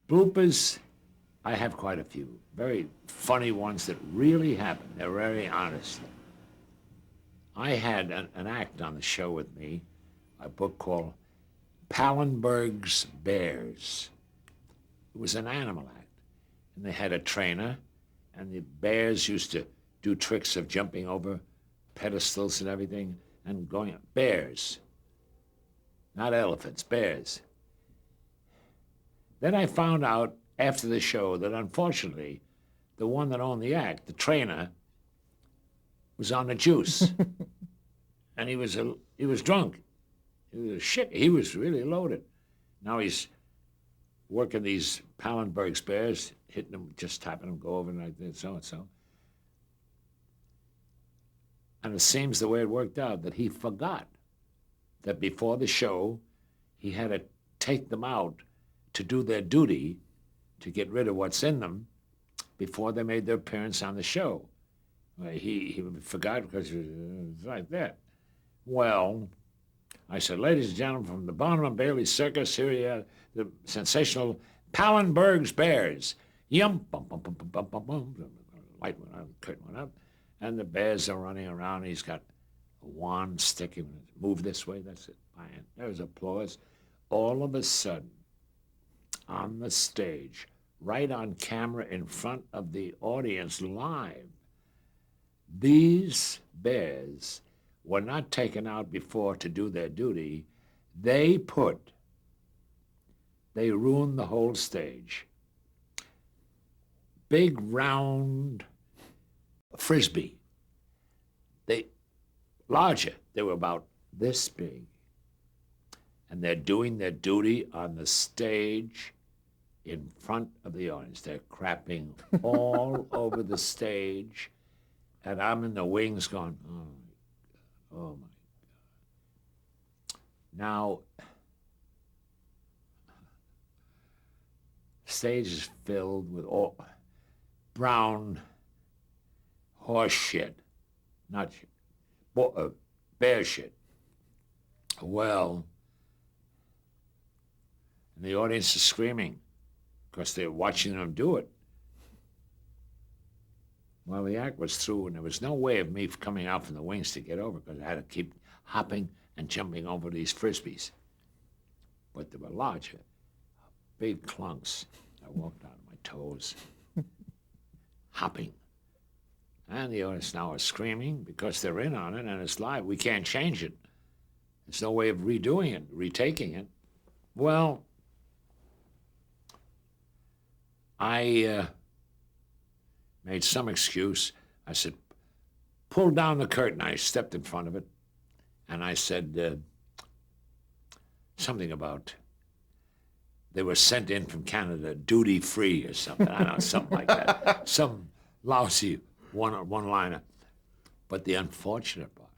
Bloopers, I have quite a few. Very funny ones that really happened. They're very honest. I had an act on the show with me, a book called Pallenberg's Bears. It was an animal act. And they had a trainer, and the bears used to do tricks of jumping over pedestals and everything and going. Bears, not elephants, bears. Then I found out after the show that unfortunately, the one that owned the act, the trainer, was on the juice, and he was drunk. He was shit. He was really loaded. Now he's working these Pallenberg's bears, hitting them, just tapping them, go over like this, so and so. And it seems the way it worked out that he forgot that before the show, he had to take them out to do their duty, to get rid of what's in them, before they made their appearance on the show. Well, he forgot because it was like that. Well, I said, ladies and gentlemen, from the bottom of Bailey's Circus, here you have the sensational Pallenberg's Bears. Yum, bum, bum, bum, bum, bum, bum, bum. Light went out, curtain went up, and the bears are running around. He's got a wand sticking. Move this way, that's it. Fine. There's applause. All of a sudden, on the stage, right on camera in front of the audience live, these bears were not taken out before to do their duty. They ruined the whole stage. Big round frisbee. Larger. They were about this big. And they're doing their duty on the stage in front of the audience. They're crapping all over the stage. And I'm in the wings going, oh my God. Now, the stage is filled with all brown horse shit, not shit, bear shit. Well, and the audience is screaming because they're watching them do it. Well, the act was through, and there was no way of me coming out from the wings to get over because I had to keep hopping and jumping over these frisbees. But they were larger, big clunks. I walked on my toes, hopping. And the audience now is screaming because they're in on it and it's live. We can't change it. There's no way of redoing it, retaking it. Well, I made some excuse. I said, pull down the curtain. I stepped in front of it, and I said something about they were sent in from Canada duty-free or something. I don't know, something like that. Some lousy one-liner. But the unfortunate part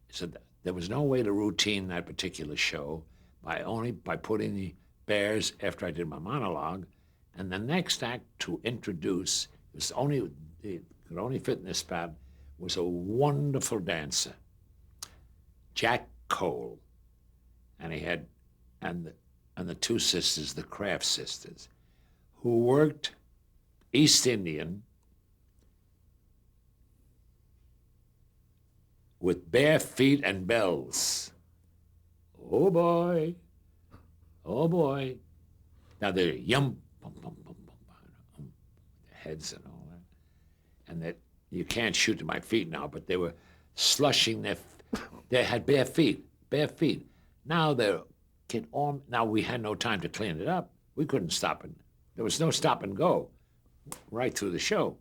is that there was no way to routine that particular show by putting the bears after I did my monologue, and the next act to introduce it could only fit in this spot, was a wonderful dancer, Jack Cole, and he had and the two sisters, the Kraft sisters, who worked East Indian with bare feet and bells. Oh boy, oh boy. Now they're yum, bum, bum, bum, bum, bum, heads and all that. And that you can't shoot to my feet now, but they were slushing they had bare feet. Now now we had no time to clean it up. We couldn't stop it. There was no stop and go right through the show.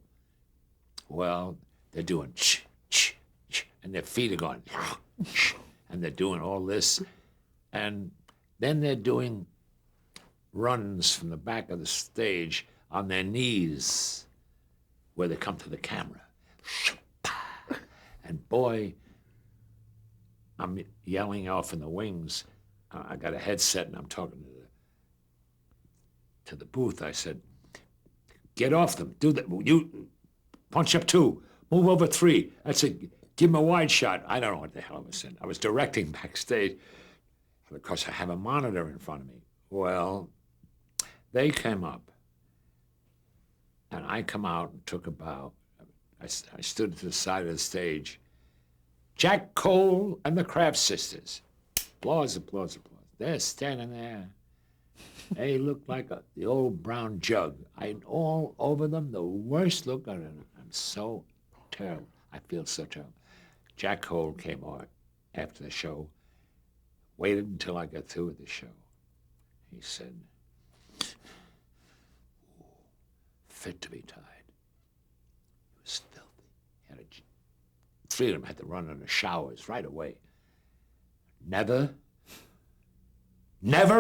Well, they're doing and their feet are going and they're doing all this. And then they're doing runs from the back of the stage on their knees where they come to the camera. And boy, I'm yelling off in the wings. I got a headset and I'm talking to the booth. I said, get off them. Do that. You punch up 2. Move over 3. That's it. Give him a wide shot. I don't know what the hell I was saying. I was directing backstage because I have a monitor in front of me. Well, they came up, and I come out and took a bow. I stood to the side of the stage. Jack Cole and the Kraft Sisters. Applause, applause, applause. They're standing there. They look like the old brown jug. I'm all over them, the worst look on it. I'm so terrible. I feel so terrible. Jack Cole came on after the show, waited until I got through with the show. He said, fit to be tied. He was filthy. Three of them had to run in the showers right away. Never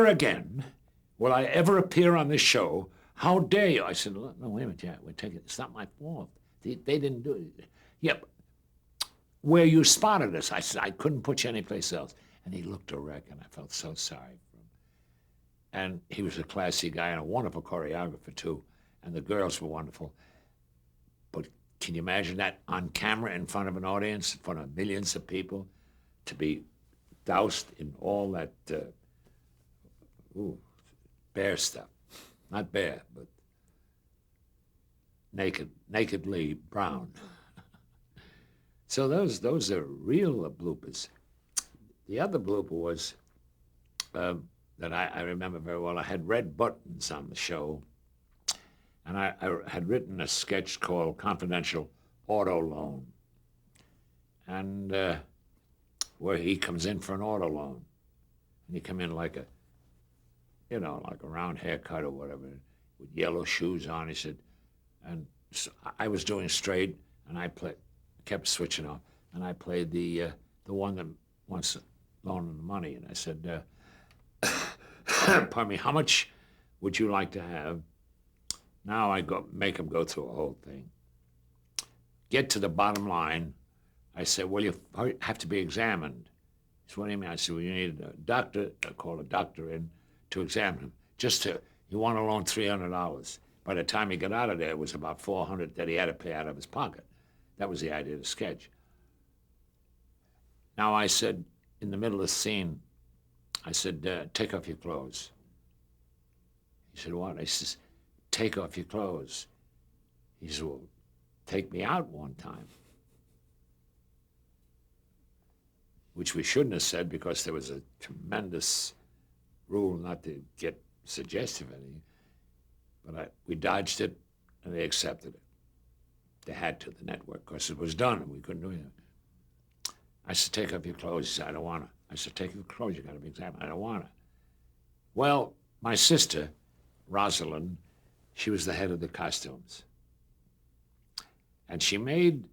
again will I ever appear on this show. How dare you? I said, no, wait a minute, Jack, we're taking, it's not my fault. They didn't do it. Yeah, but where you spotted us, I said, I couldn't put you anyplace else. And he looked a wreck, and I felt so sorry for him. And he was a classy guy and a wonderful choreographer, too. And the girls were wonderful. But can you imagine that on camera in front of an audience, in front of millions of people, to be doused in all that bear stuff? Not bear, but nakedly brown. So those are real bloopers. The other blooper was that I remember very well. I had red buttons on the show, and I had written a sketch called Confidential Auto Loan, and where he comes in for an auto loan, and he come in like a round haircut or whatever, with yellow shoes on. He said, and so I was doing straight, and I kept switching off, and I played the one that wants loaning the money, and I said, pardon me, how much would you like to have? Now I make him go through a whole thing. Get to the bottom line. I said, well, you have to be examined. He said, what do you mean? I said, well, you need a doctor, call a doctor in to examine him. You want to loan $300. By the time he got out of there, it was about $400 that he had to pay out of his pocket. That was the idea of the sketch. Now I said, in the middle of the scene, I said, take off your clothes. He said, what? I said, take off your clothes. He said, well, take me out one time. Which we shouldn't have said because there was a tremendous rule not to get suggestive any. But we dodged it, and they accepted it. They had to, the network, because it was done, and we couldn't do anything. I said, take off your clothes. He said, I don't want to. I said, take off your clothes. You got to be examined. I don't want to. Well, my sister, Rosalind, she was the head of the costumes. And she made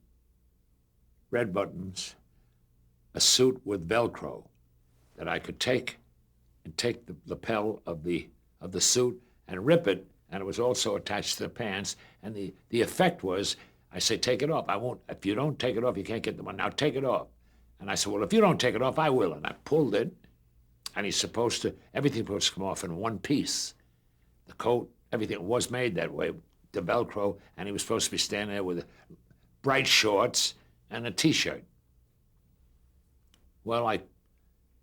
Red Buttons a suit with Velcro that I could take the lapel of the suit and rip it, and it was also attached to the pants. And the effect was, I say, take it off. I won't. If you don't take it off, you can't get the money. Now take it off. And I said, well, if you don't take it off, I will. And I pulled it, and everything supposed to come off in one piece. The coat, everything was made that way, the Velcro, and he was supposed to be standing there with bright shorts and a T-shirt. Well,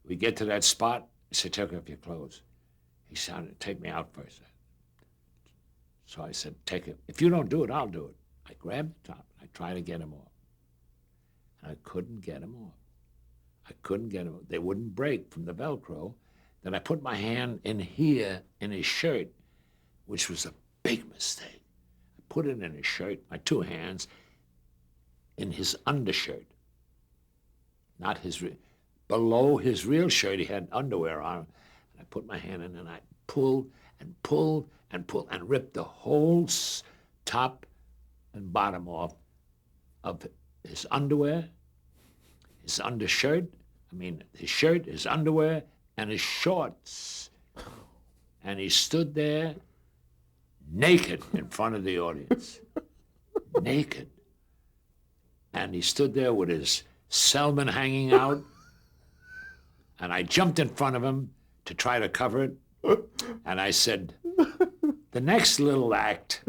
we get to that spot. I said, take off your clothes. He sounded, take me out first. So I said, take it. If you don't do it, I'll do it. I grabbed the top. I tried to get him off. And I couldn't get him off. I couldn't get him off. They wouldn't break from the Velcro. Then I put my hand in here in his shirt, which was a big mistake. I put it in his shirt, my two hands, in his undershirt. Not below his real shirt, he had underwear on. And I put my hand in and I pulled and pulled and pulled and ripped the whole top and bottom off of his underwear, his undershirt, his shirt, his underwear, and his shorts. And he stood there naked in front of the audience. Naked. And he stood there with his Selman hanging out. And I jumped in front of him to try to cover it. And I said, the next little act